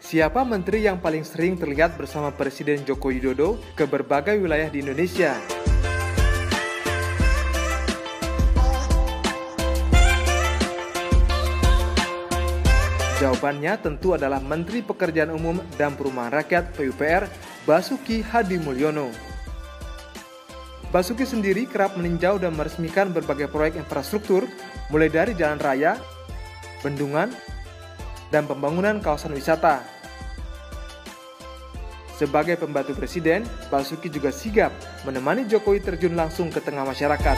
Siapa menteri yang paling sering terlihat bersama Presiden Joko Widodo ke berbagai wilayah di Indonesia? Jawabannya tentu adalah Menteri Pekerjaan Umum dan Perumahan Rakyat (PUPR) Basuki Hadimulyono. Basuki sendiri kerap meninjau dan meresmikan berbagai proyek infrastruktur, mulai dari jalan raya, bendungan, dan pembangunan kawasan wisata. Sebagai pembantu presiden, Basuki juga sigap menemani Jokowi terjun langsung ke tengah masyarakat.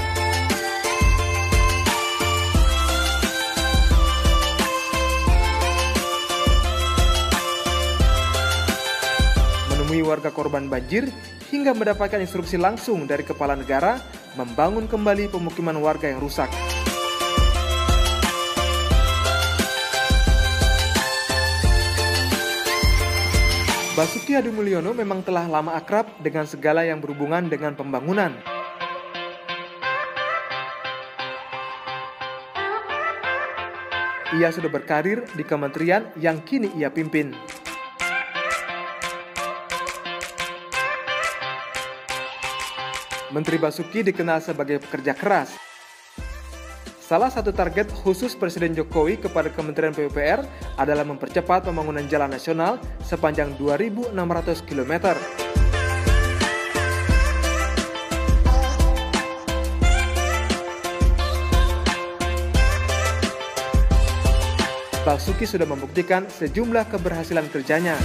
Menemui warga korban banjir hingga mendapatkan instruksi langsung dari kepala negara membangun kembali pemukiman warga yang rusak. Basuki Hadimulyono memang telah lama akrab dengan segala yang berhubungan dengan pembangunan. Ia sudah berkarir di kementerian yang kini ia pimpin. Menteri Basuki dikenal sebagai pekerja keras. Salah satu target khusus Presiden Jokowi kepada Kementerian PUPR adalah mempercepat pembangunan jalan nasional sepanjang 2.600 km. Basuki sudah membuktikan sejumlah keberhasilan kerjanya.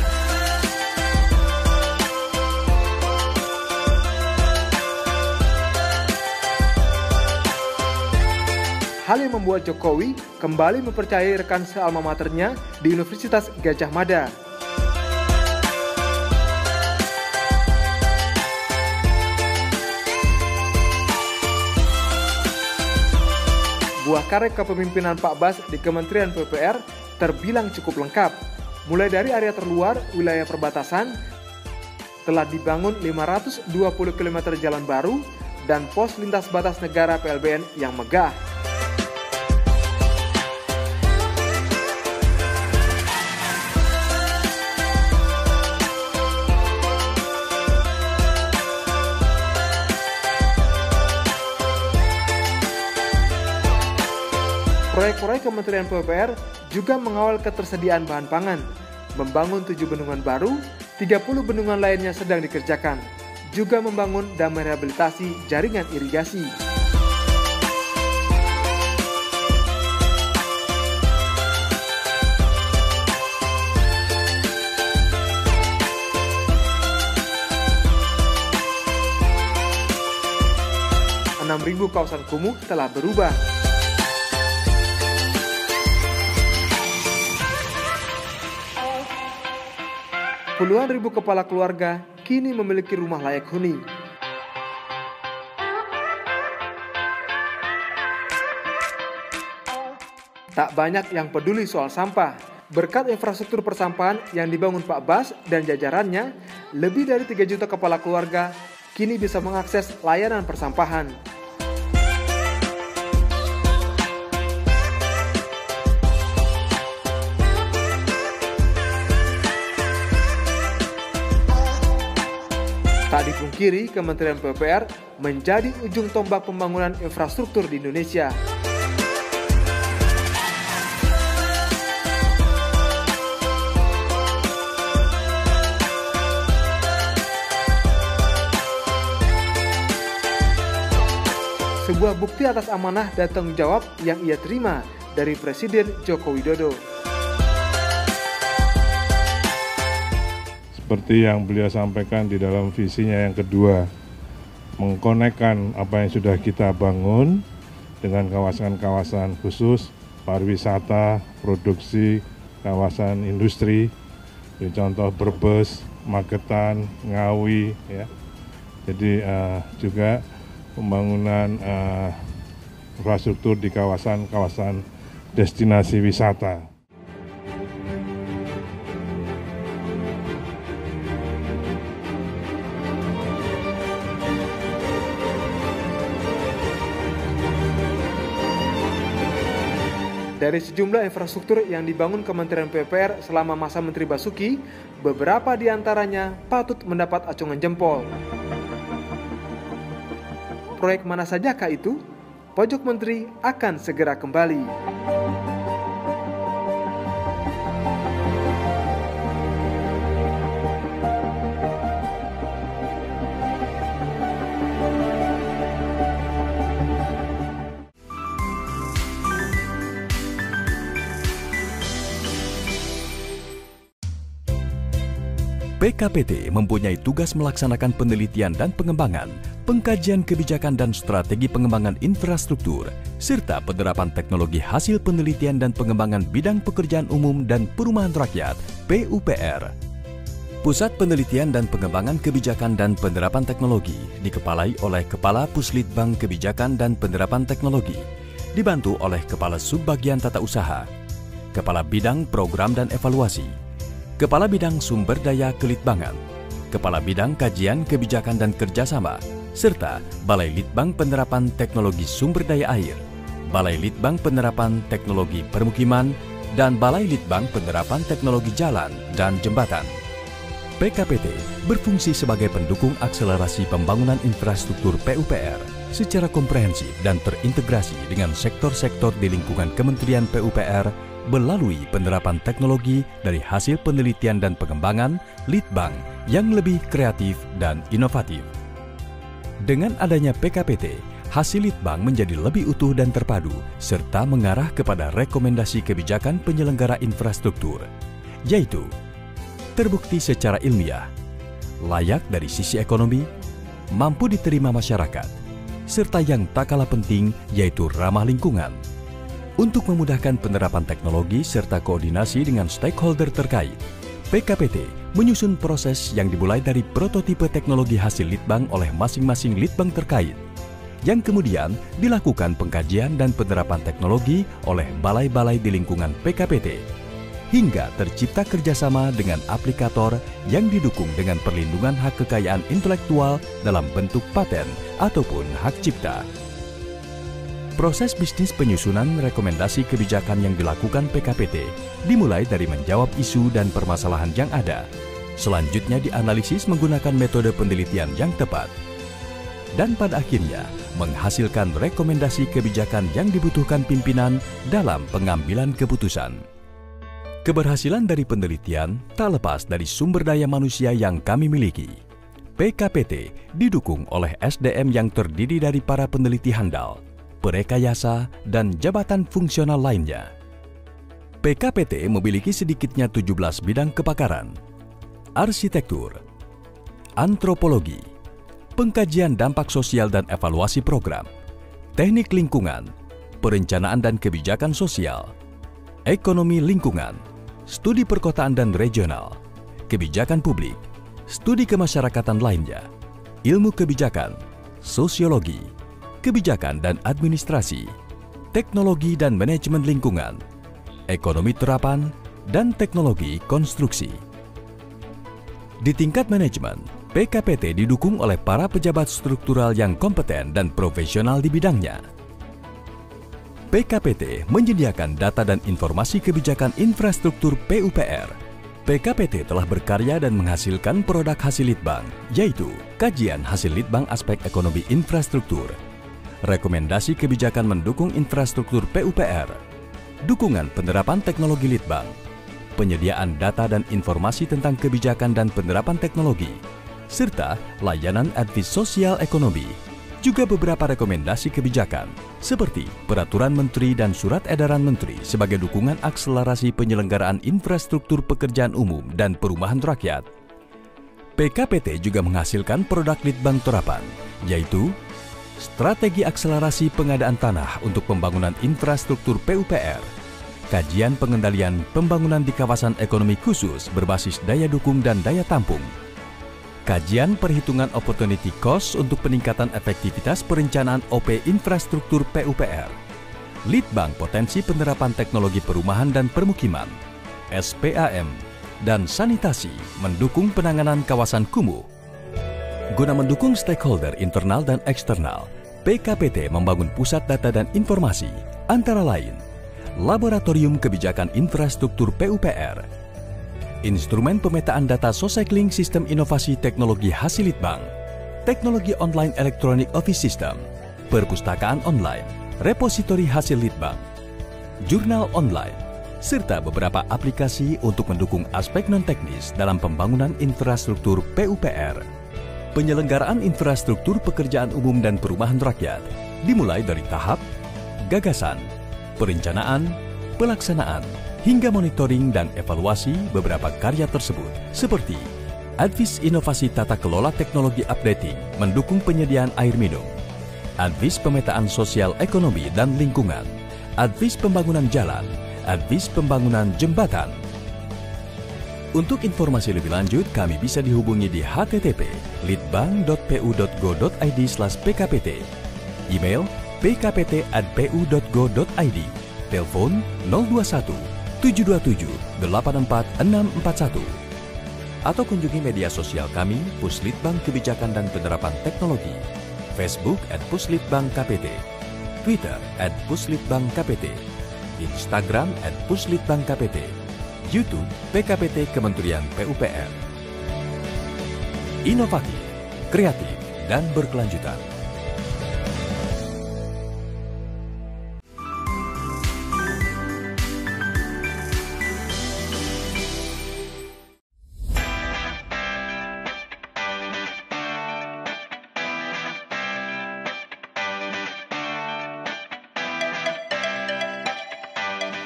Hal yang membuat Jokowi kembali mempercayai rekan sealma maternya di Universitas Gadjah Mada. Buah karya kepemimpinan Pak Bas di Kementerian PUPR terbilang cukup lengkap. Mulai dari area terluar wilayah perbatasan, telah dibangun 520 km jalan baru dan pos lintas batas negara PLBN yang megah. Proyek-proyek Kementerian PUPR juga mengawal ketersediaan bahan pangan, membangun 7 bendungan baru, 30 bendungan lainnya sedang dikerjakan, juga membangun dan merehabilitasi jaringan irigasi. Ribu kawasan kumuh telah berubah. Puluhan ribu kepala keluarga kini memiliki rumah layak huni. Tak banyak yang peduli soal sampah. Berkat infrastruktur persampahan yang dibangun Pak Bas dan jajarannya, lebih dari 3 juta kepala keluarga kini bisa mengakses layanan persampahan. Tak dipungkiri, Kementerian PUPR menjadi ujung tombak pembangunan infrastruktur di Indonesia. Sebuah bukti atas amanah dan tanggung jawab yang ia terima dari Presiden Joko Widodo. Seperti yang beliau sampaikan di dalam visinya yang kedua, mengkonekkan apa yang sudah kita bangun dengan kawasan-kawasan khusus, pariwisata, produksi, kawasan industri, contoh Brebes, Magetan, Ngawi, ya. Jadi juga pembangunan infrastruktur di kawasan-kawasan destinasi wisata. Dari sejumlah infrastruktur yang dibangun Kementerian PUPR selama masa Menteri Basuki, beberapa di antaranya patut mendapat acungan jempol. Proyek mana sajakah itu? Pojok Menteri akan segera kembali. PKPT mempunyai tugas melaksanakan penelitian dan pengembangan, pengkajian kebijakan dan strategi pengembangan infrastruktur, serta penerapan teknologi hasil penelitian dan pengembangan bidang pekerjaan umum dan perumahan rakyat (PUPR). Pusat Penelitian dan Pengembangan Kebijakan dan Penerapan Teknologi dikepalai oleh Kepala Puslitbang Kebijakan dan Penerapan Teknologi, dibantu oleh Kepala Subbagian Tata Usaha, Kepala Bidang Program dan Evaluasi, Kepala Bidang Sumber Daya Kelitbangan, Kepala Bidang Kajian Kebijakan dan Kerjasama, serta Balai Litbang Penerapan Teknologi Sumber Daya Air, Balai Litbang Penerapan Teknologi Permukiman, dan Balai Litbang Penerapan Teknologi Jalan dan Jembatan. PKPT berfungsi sebagai pendukung akselerasi pembangunan infrastruktur PUPR secara komprehensif dan terintegrasi dengan sektor-sektor di lingkungan Kementerian PUPR melalui penerapan teknologi dari hasil penelitian dan pengembangan Litbang yang lebih kreatif dan inovatif. Dengan adanya PKPT, hasil Litbang menjadi lebih utuh dan terpadu, serta mengarah kepada rekomendasi kebijakan penyelenggara infrastruktur, yaitu terbukti secara ilmiah, layak dari sisi ekonomi, mampu diterima masyarakat, serta yang tak kalah penting yaitu ramah lingkungan. Untuk memudahkan penerapan teknologi serta koordinasi dengan stakeholder terkait, PKPT menyusun proses yang dimulai dari prototipe teknologi hasil Litbang oleh masing-masing Litbang terkait, yang kemudian dilakukan pengkajian dan penerapan teknologi oleh balai-balai di lingkungan PKPT, hingga tercipta kerjasama dengan aplikator yang didukung dengan perlindungan hak kekayaan intelektual dalam bentuk paten ataupun hak cipta. Proses bisnis penyusunan rekomendasi kebijakan yang dilakukan PKPT dimulai dari menjawab isu dan permasalahan yang ada. Selanjutnya dianalisis menggunakan metode penelitian yang tepat. Dan pada akhirnya menghasilkan rekomendasi kebijakan yang dibutuhkan pimpinan dalam pengambilan keputusan. Keberhasilan dari penelitian tak lepas dari sumber daya manusia yang kami miliki. PKPT didukung oleh SDM yang terdiri dari para peneliti handal, perekayasa, dan jabatan fungsional lainnya. PKPT memiliki sedikitnya 17 bidang kepakaran: arsitektur, antropologi, pengkajian dampak sosial dan evaluasi program, teknik lingkungan, perencanaan dan kebijakan sosial, ekonomi lingkungan, studi perkotaan dan regional, kebijakan publik, studi kemasyarakatan lainnya, ilmu kebijakan, sosiologi, kebijakan dan administrasi, teknologi dan manajemen lingkungan, ekonomi terapan, dan teknologi konstruksi. Di tingkat manajemen, PKPT didukung oleh para pejabat struktural yang kompeten dan profesional di bidangnya. PKPT menyediakan data dan informasi kebijakan infrastruktur PUPR. PKPT telah berkarya dan menghasilkan produk hasil Litbang, yaitu kajian hasil Litbang aspek ekonomi infrastruktur, rekomendasi kebijakan mendukung infrastruktur PUPR, dukungan penerapan teknologi Litbang, penyediaan data dan informasi tentang kebijakan dan penerapan teknologi, serta layanan advis sosial ekonomi, juga beberapa rekomendasi kebijakan, seperti Peraturan Menteri dan Surat Edaran Menteri sebagai dukungan akselerasi penyelenggaraan infrastruktur pekerjaan umum dan perumahan rakyat. PKPT juga menghasilkan produk Litbang terapan, yaitu strategi akselerasi pengadaan tanah untuk pembangunan infrastruktur PUPR, kajian pengendalian pembangunan di kawasan ekonomi khusus berbasis daya dukung dan daya tampung, kajian perhitungan opportunity cost untuk peningkatan efektivitas perencanaan OP infrastruktur PUPR, Litbang potensi penerapan teknologi perumahan dan permukiman, SPAM, dan sanitasi mendukung penanganan kawasan kumuh. Guna mendukung stakeholder internal dan eksternal, PKPT membangun pusat data dan informasi, antara lain Laboratorium Kebijakan Infrastruktur PUPR, Instrumen Pemetaan Data Socycling Sistem Inovasi Teknologi Hasil Litbang, Teknologi Online Electronic Office System, Perpustakaan Online, Repositori Hasil Litbang, Jurnal Online, serta beberapa aplikasi untuk mendukung aspek non-teknis dalam pembangunan infrastruktur PUPR. Penyelenggaraan infrastruktur pekerjaan umum dan perumahan rakyat dimulai dari tahap gagasan, perencanaan, pelaksanaan, hingga monitoring dan evaluasi beberapa karya tersebut, seperti Advis Inovasi Tata Kelola Teknologi Updating mendukung penyediaan air minum, Advis Pemetaan Sosial Ekonomi dan Lingkungan, Advis Pembangunan Jalan, Advis Pembangunan Jembatan. Untuk informasi lebih lanjut, kami bisa dihubungi di http://litbang.pu.go.id/pkpt, email pkpt@pu.go.id, telepon 021 727 84641, atau kunjungi media sosial kami Puslitbang Kebijakan dan Penerapan Teknologi, Facebook @puslitbangkpt, Twitter @puslitbangkpt, Instagram @puslitbangkpt, YouTube PKPT Kementerian PUPR. Inovatif, kreatif, dan berkelanjutan.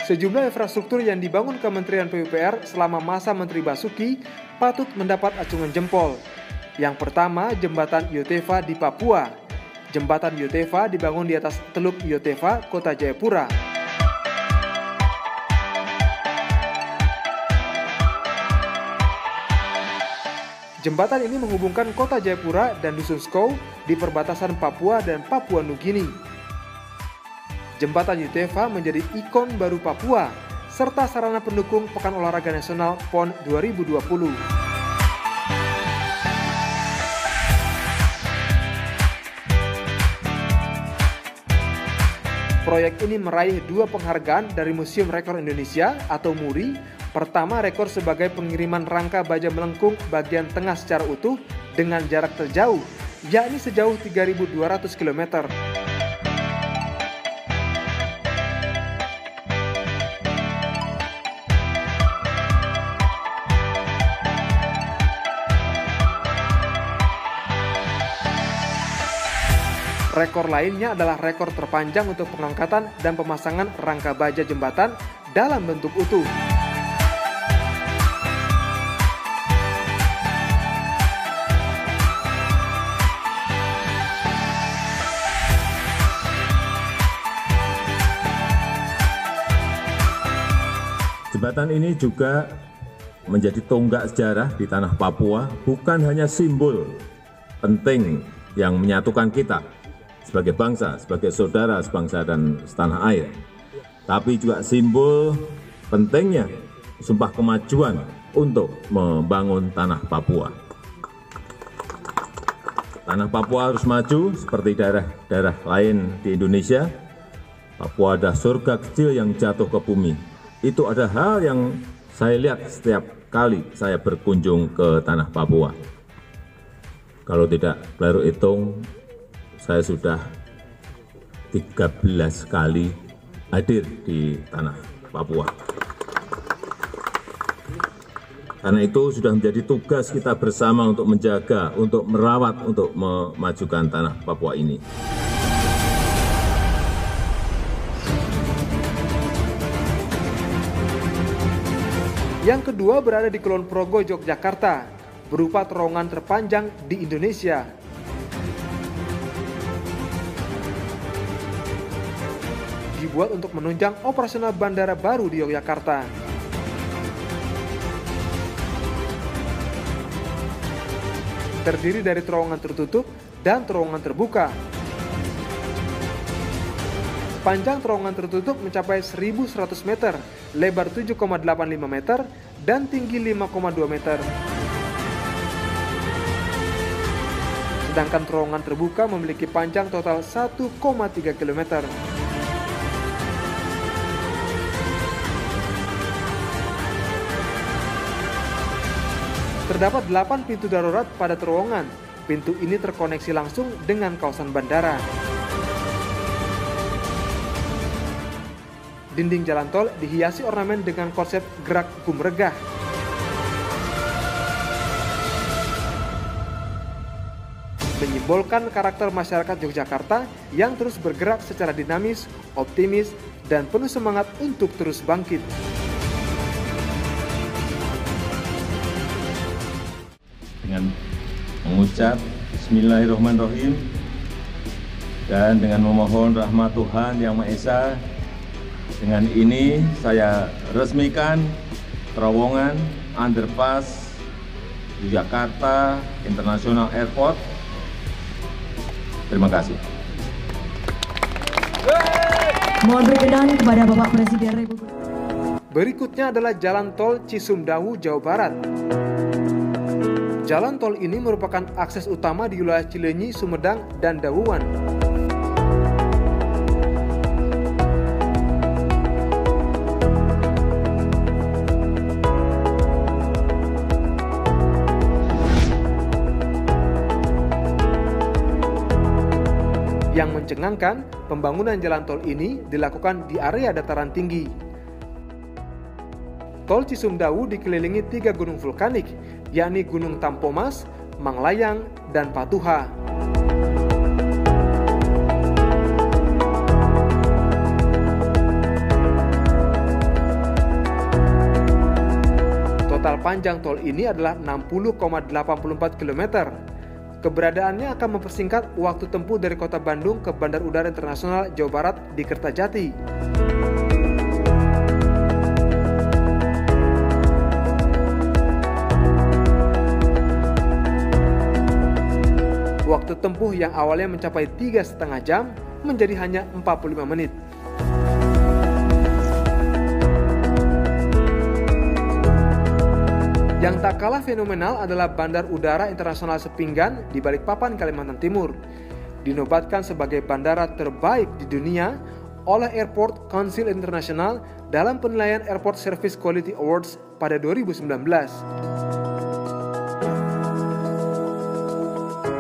Sejumlah infrastruktur yang dibangun Kementerian PUPR selama masa Menteri Basuki patut mendapat acungan jempol. Yang pertama, Jembatan Yotefa di Papua. Jembatan Yotefa dibangun di atas Teluk Yotefa, Kota Jayapura. Jembatan ini menghubungkan Kota Jayapura dan Dusun Skou di perbatasan Papua dan Papua Nugini. Jembatan Yotefa menjadi ikon baru Papua, serta sarana pendukung Pekan Olahraga Nasional PON 2020. Proyek ini meraih 2 penghargaan dari Museum Rekor Indonesia atau MURI. Pertama, rekor sebagai pengiriman rangka baja melengkung bagian tengah secara utuh dengan jarak terjauh, yakni sejauh 3.200 km. Rekor lainnya adalah rekor terpanjang untuk pengangkatan dan pemasangan rangka baja jembatan dalam bentuk utuh. Jembatan ini juga menjadi tonggak sejarah di tanah Papua, bukan hanya simbol penting yang menyatukan kita sebagai bangsa, sebagai saudara sebangsa dan setanah air, tapi juga simbol pentingnya sumpah kemajuan untuk membangun tanah Papua. Tanah Papua harus maju seperti daerah-daerah lain di Indonesia. Papua adalah surga kecil yang jatuh ke bumi. Itu ada hal yang saya lihat setiap kali saya berkunjung ke tanah Papua. Kalau tidak keliru hitung, saya sudah 13 kali hadir di tanah Papua. Karena itu sudah menjadi tugas kita bersama untuk menjaga, untuk merawat, untuk memajukan tanah Papua ini. Yang kedua berada di Kulon Progo, Yogyakarta, berupa terowongan terpanjang di Indonesia. Dibuat untuk menunjang operasional bandara baru di Yogyakarta. Terdiri dari terowongan tertutup dan terowongan terbuka. Panjang terowongan tertutup mencapai 1.100 meter, lebar 7,85 meter, dan tinggi 5,2 meter. Sedangkan terowongan terbuka memiliki panjang total 1,3 km. Terdapat 8 pintu darurat pada terowongan. Pintu ini terkoneksi langsung dengan kawasan bandara. Dinding jalan tol dihiasi ornamen dengan konsep gerak gumregah. Menyimbolkan karakter masyarakat Yogyakarta yang terus bergerak secara dinamis, optimis, dan penuh semangat untuk terus bangkit. Dengan mengucap Bismillahirrahmanirrahim dan dengan memohon rahmat Tuhan Yang Maha Esa, dengan ini saya resmikan terowongan underpass Yogyakarta International Airport. Terima kasih. Mohon berkenan kepada Bapak Presiden Republik. Berikutnya adalah Jalan Tol Cisumdawu, Jawa Barat. Jalan tol ini merupakan akses utama di wilayah Cileunyi, Sumedang, dan Dawuan. Yang mencengangkan, pembangunan jalan tol ini dilakukan di area dataran tinggi. Tol Cisumdawu dikelilingi 3 gunung vulkanik, yakni Gunung Tampomas, Manglayang, dan Patuha. Total panjang tol ini adalah 60,84 km. Keberadaannya akan mempersingkat waktu tempuh dari kota Bandung ke Bandar Udara Internasional Jawa Barat di Kertajati. Waktu tempuh yang awalnya mencapai 3,5 jam menjadi hanya 45 menit. Yang tak kalah fenomenal adalah Bandar Udara Internasional Sepinggan di Balikpapan, Kalimantan Timur. Dinobatkan sebagai bandara terbaik di dunia oleh Airport Council International dalam penilaian Airport Service Quality Awards pada 2019.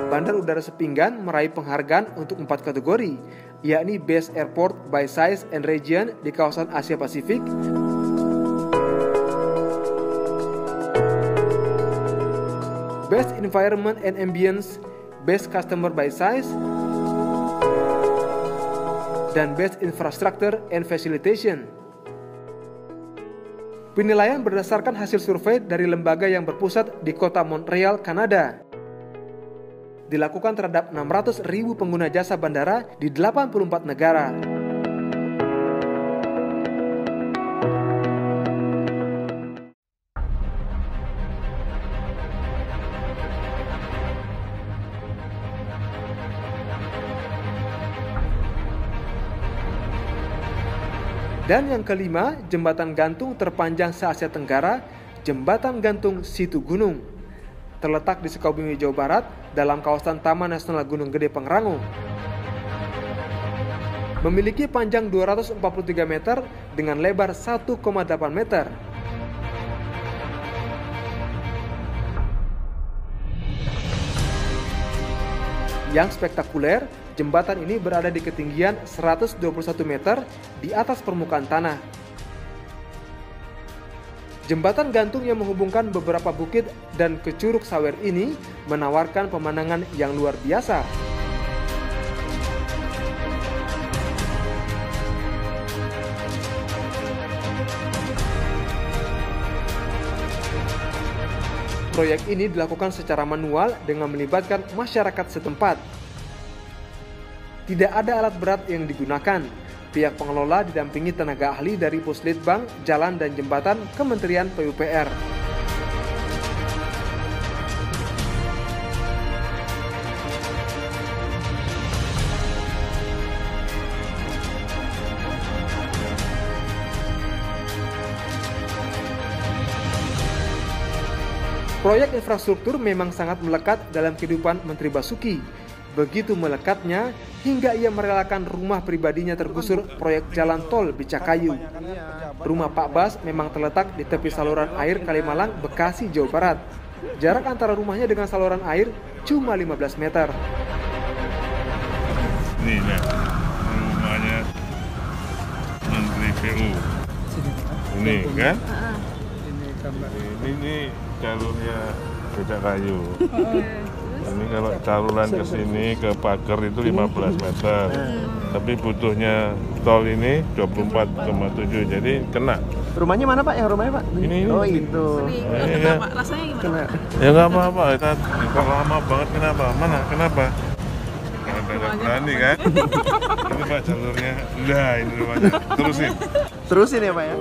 Bandar Udara Sepinggan meraih penghargaan untuk 4 kategori, yakni Best Airport by Size and Region di kawasan Asia Pasifik, Best Environment and Ambience, Best Customer by Size, dan Best Infrastructure and Facilitation. Penilaian berdasarkan hasil survei dari lembaga yang berpusat di kota Montreal, Kanada. Dilakukan terhadap 600.000 pengguna jasa bandara di 84 negara. Dan yang kelima, jembatan gantung terpanjang se-Asia Tenggara, Jembatan Gantung Situ Gunung. Terletak di Sukabumi, Jawa Barat, dalam kawasan Taman Nasional Gunung Gede Pangrango. Memiliki panjang 243 meter dengan lebar 1,8 meter. Yang spektakuler, jembatan ini berada di ketinggian 121 meter di atas permukaan tanah. Jembatan gantung yang menghubungkan beberapa bukit dan ke Curug Sawer ini menawarkan pemandangan yang luar biasa. Proyek ini dilakukan secara manual dengan melibatkan masyarakat setempat. Tidak ada alat berat yang digunakan. Pihak pengelola didampingi tenaga ahli dari Puslitbang, Jalan dan Jembatan Kementerian PUPR. Proyek infrastruktur memang sangat melekat dalam kehidupan Menteri Basuki. Begitu melekatnya hingga ia merelakan rumah pribadinya tergusur proyek jalan tol Becakayu. Rumah Pak Bas memang terletak di tepi saluran air Kalimalang, Bekasi, Jawa Barat. Jarak antara rumahnya dengan saluran air cuma 15 meter. Nih, rumahnya Menteri PU. Ini kan? Ini jalurnya becak kayu. Ini kalau saluran ke sini ke pagar itu 15 meter. Tapi butuhnya tol ini 24,7, jadi kena. Rumahnya mana Pak? Yang rumahnya Pak? Ini. Oh itu. Iya. Rasanya gimana? Ya nggak apa-apa, kok lama banget kenapa? Mana? Kenapa? Nggak berani kan? Ini Pak jalurnya. Nah ini rumahnya. Terusin ya Pak ya?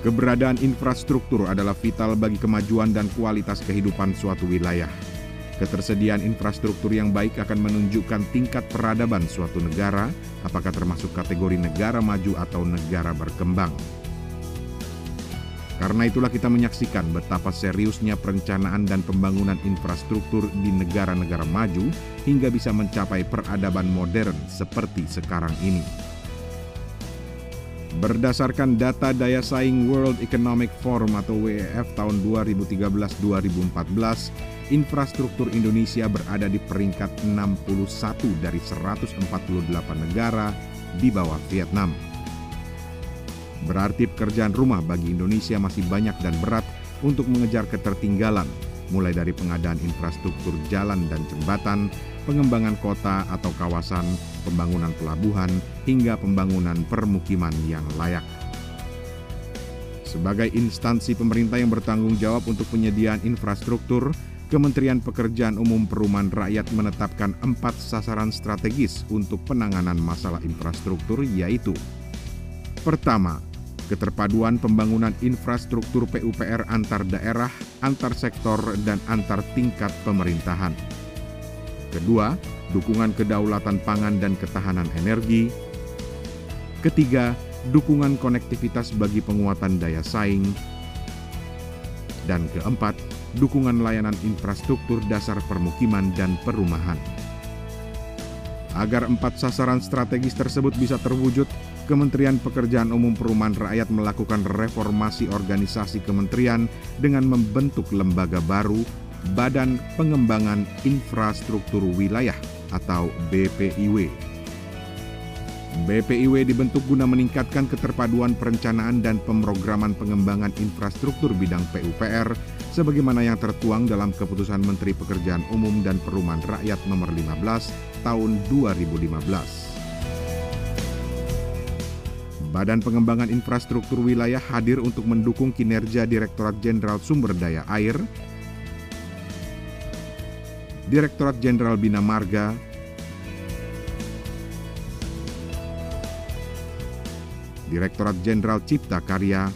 Keberadaan infrastruktur adalah vital bagi kemajuan dan kualitas kehidupan suatu wilayah. Ketersediaan infrastruktur yang baik akan menunjukkan tingkat peradaban suatu negara, apakah termasuk kategori negara maju atau negara berkembang. Karena itulah kita menyaksikan betapa seriusnya perencanaan dan pembangunan infrastruktur di negara-negara maju hingga bisa mencapai peradaban modern seperti sekarang ini. Berdasarkan data daya saing World Economic Forum atau WEF tahun 2013-2014, infrastruktur Indonesia berada di peringkat 61 dari 148 negara di bawah Vietnam. Berarti pekerjaan rumah bagi Indonesia masih banyak dan berat untuk mengejar ketertinggalan, mulai dari pengadaan infrastruktur jalan dan jembatan, pengembangan kota atau kawasan, pembangunan pelabuhan, hingga pembangunan permukiman yang layak. Sebagai instansi pemerintah yang bertanggung jawab untuk penyediaan infrastruktur, Kementerian Pekerjaan Umum Perumahan Rakyat menetapkan 4 sasaran strategis untuk penanganan masalah infrastruktur, yaitu: pertama, keterpaduan pembangunan infrastruktur PUPR antar daerah, antar sektor, dan antar tingkat pemerintahan. Kedua, dukungan kedaulatan pangan dan ketahanan energi. Ketiga, dukungan konektivitas bagi penguatan daya saing. Dan keempat, dukungan layanan infrastruktur dasar permukiman dan perumahan. Agar 4 sasaran strategis tersebut bisa terwujud, Kementerian Pekerjaan Umum Perumahan Rakyat melakukan reformasi organisasi kementerian dengan membentuk lembaga baru, Badan Pengembangan Infrastruktur Wilayah atau BPIW. BPIW dibentuk guna meningkatkan keterpaduan perencanaan dan pemrograman pengembangan infrastruktur bidang PUPR sebagaimana yang tertuang dalam Keputusan Menteri Pekerjaan Umum dan Perumahan Rakyat Nomor 15 Tahun 2015. Badan Pengembangan Infrastruktur Wilayah hadir untuk mendukung kinerja Direktorat Jenderal Sumber Daya Air, Direktorat Jenderal Bina Marga, Direktorat Jenderal Cipta Karya,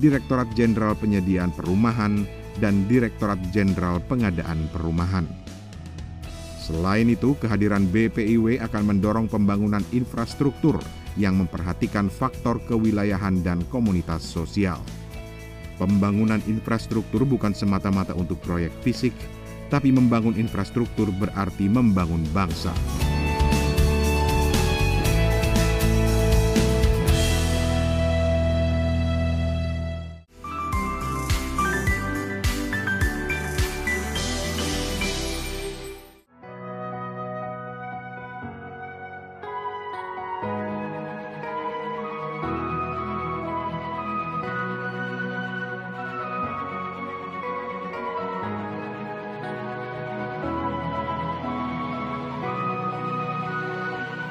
Direktorat Jenderal Penyediaan Perumahan, dan Direktorat Jenderal Pengadaan Perumahan. Selain itu, kehadiran BPIW akan mendorong pembangunan infrastruktur yang memperhatikan faktor kewilayahan dan komunitas sosial. Pembangunan infrastruktur bukan semata-mata untuk proyek fisik, tapi membangun infrastruktur berarti membangun bangsa.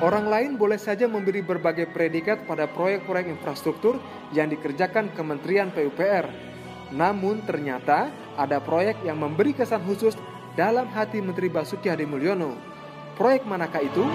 Orang lain boleh saja memberi berbagai predikat pada proyek-proyek infrastruktur yang dikerjakan Kementerian PUPR. Namun ternyata ada proyek yang memberi kesan khusus dalam hati Menteri Basuki Hadimulyono. Proyek manakah itu?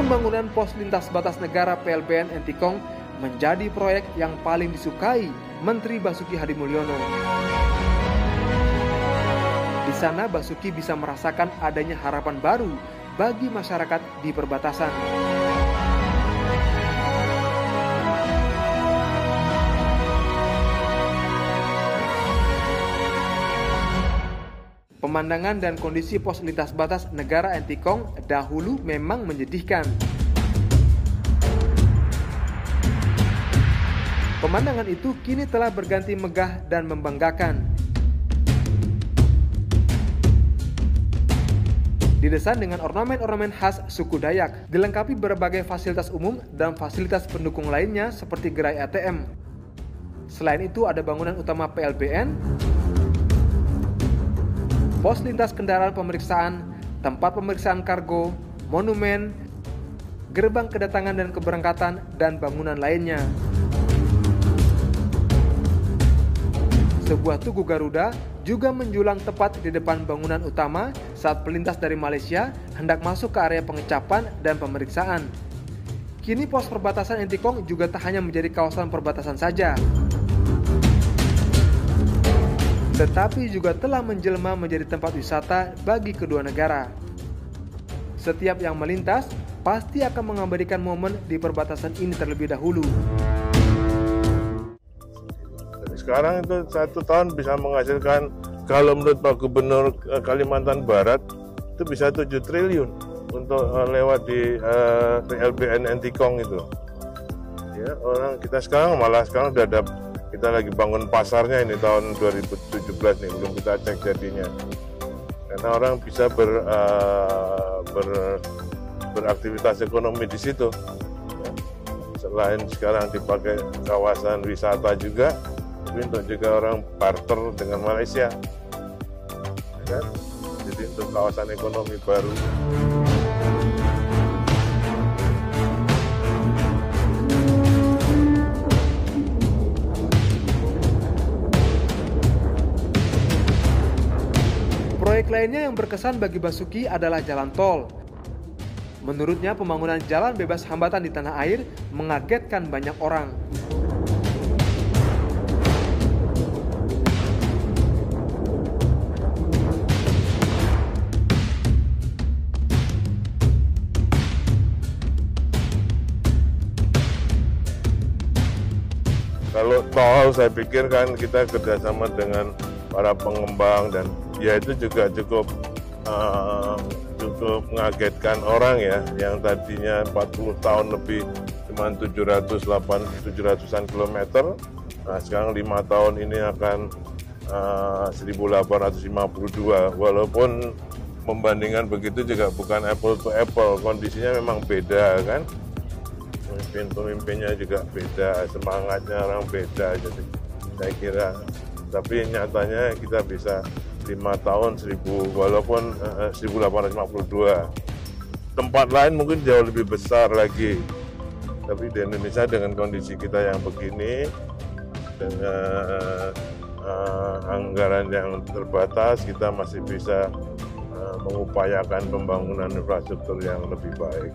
pembangunan pos lintas batas negara PLBN Entikong menjadi proyek yang paling disukai Menteri Basuki Hadimulyono. Di sana Basuki bisa merasakan adanya harapan baru bagi masyarakat di perbatasan. Pemandangan dan kondisi pos lintas batas negara Entikong dahulu memang menyedihkan. Pemandangan itu kini telah berganti megah dan membanggakan. Didesain dengan ornamen-ornamen khas suku Dayak, dilengkapi berbagai fasilitas umum dan fasilitas pendukung lainnya seperti gerai ATM. Selain itu ada bangunan utama PLBN, pos lintas kendaraan pemeriksaan, tempat pemeriksaan kargo, monumen, gerbang kedatangan dan keberangkatan, dan bangunan lainnya. Sebuah tugu Garuda juga menjulang tepat di depan bangunan utama saat pelintas dari Malaysia hendak masuk ke area pengecapan dan pemeriksaan. Kini pos perbatasan Entikong juga tak hanya menjadi kawasan perbatasan saja, tetapi juga telah menjelma menjadi tempat wisata bagi kedua negara. Setiap yang melintas pasti akan mengabadikan momen di perbatasan ini terlebih dahulu. Sekarang itu 1 tahun bisa menghasilkan, kalau menurut Pak Gubernur Kalimantan Barat, itu bisa 7 triliun untuk lewat di PLBN Entikong itu. Ya, orang kita sekarang udah ada. Kita lagi bangun pasarnya ini tahun 2017 nih, belum kita cek jadinya. Karena orang bisa beraktivitas ekonomi di situ. Ya. Selain sekarang dipakai kawasan wisata juga, tapi untuk juga orang barter dengan Malaysia. Ya kan? Jadi untuk kawasan ekonomi baru. Proyek lainnya yang berkesan bagi Basuki adalah jalan tol. Menurutnya, pembangunan jalan bebas hambatan di tanah air mengagetkan banyak orang. Kalau tol, saya pikir kan kita kerjasama dengan para pengembang, dan ya itu juga cukup mengagetkan orang ya, yang tadinya 40 tahun lebih cuma 700-an kilometer, nah sekarang 5 tahun ini akan 1852, walaupun membandingkan begitu juga bukan apple to apple, kondisinya memang beda kan. Pemimpinnya juga beda, semangatnya orang beda, jadi saya kira, tapi nyatanya kita bisa 5 tahun 1000, walaupun 1852. Tempat lain mungkin jauh lebih besar lagi, tapi di Indonesia dengan kondisi kita yang begini, dengan anggaran yang terbatas, kita masih bisa mengupayakan pembangunan infrastruktur yang lebih baik.